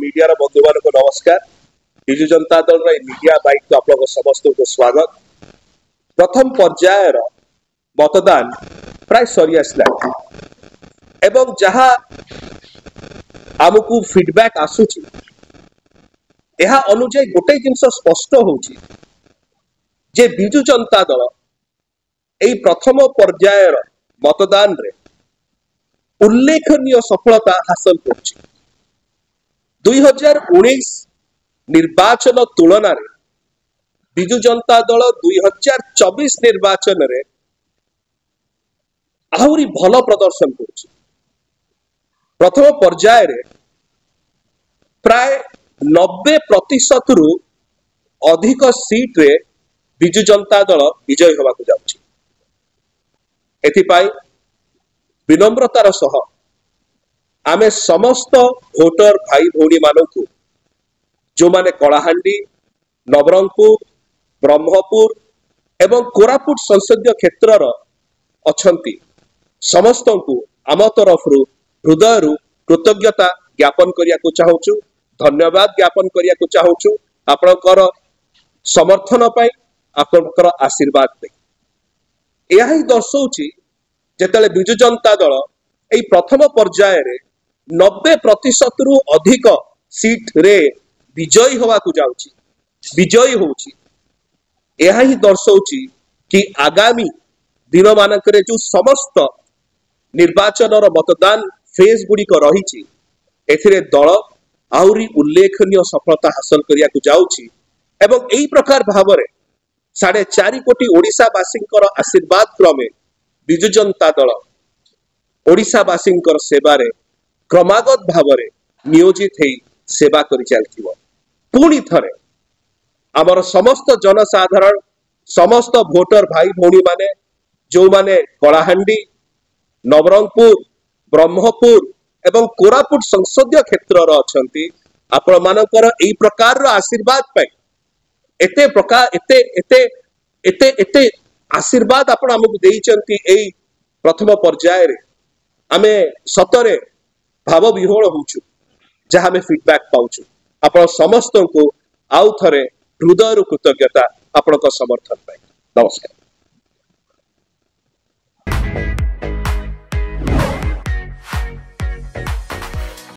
Media बंधु मान को नमस्कार। विजु जनता दल मीडिया बाइक तो आप समस्त को स्वागत। प्रथम पर्याय मतदान प्राय सरी आसला एवं जहाँ आमको फीडबैक आसुची यह अनुजाई गोटे जिनस स्पष्ट होची जे विजु जनता दल यही प्रथम पर्याय मतदान रे उल्लेखनीय सफलता हासिल कर 2019 निर्वाचन तुलन में विजु जनता दल 2024 निर्वाचन में आहरी भल प्रदर्शन कर प्रथम पर्याय रे प्राय 90% रु अधिक सीट रे विजु जनता दल विजय होगा जाउछि। एथिपाई विनम्रतार सह आमे समस्त भोटर भाई भौणी मानू जो माने कलाहांडी नवरंगपुर ब्रह्मपुर एवं कोरापुट संसदीय क्षेत्र अछंती समस्त को आम तरफ हृदय कृतज्ञता ज्ञापन करिया को चाहूचु, धन्यवाद ज्ञापन करिया को चाहूचु आपनकर समर्थन पाई आपनकर आशीर्वाद पाई। यह ही दर्शाउची जेतले विजु जनता दल एई प्रथम पर्याय रे 90% रु अधिक सीट रे विजयी होगा जाउची विजयी होउची। यह ही दर्शाउची कि आगामी दिन मानकरे जो समस्त निर्वाचन मतदान फेज गुड़ी रही एथिरे दल आउरी उल्लेखनीय सफलता हासिल करिया को जाउची एवं एई प्रकार भावरे 4.5 कोटी ओडिशावासींकर आशीर्वाद क्रमे विजु जनता दल ओडिशावासींकर सेवारे क्रमागत भावरे नियोजित है सेवा करि चलथिबो। पुणी थरे आमर समस्त जनसाधारण समस्त भोटर भाई भौणी माने जो माने कलाहांडी नवरंगपुर ब्रह्मपुर एवं कोरापुट संसदीय क्षेत्र अछंती आपण मानकर एई प्रकार रो आशीर्वाद पाई एते प्रकार एते एते एते एते आशीर्वाद आपण हमकु देइचंती एई प्रथम पर्याय रे आमे सतरे भाव विहोल होउछु जहाँ में फीडबैक पाउछु। आपण समस्त को आउ थरे हृदय कृतज्ञता आपण समर्थन पाई। नमस्कार।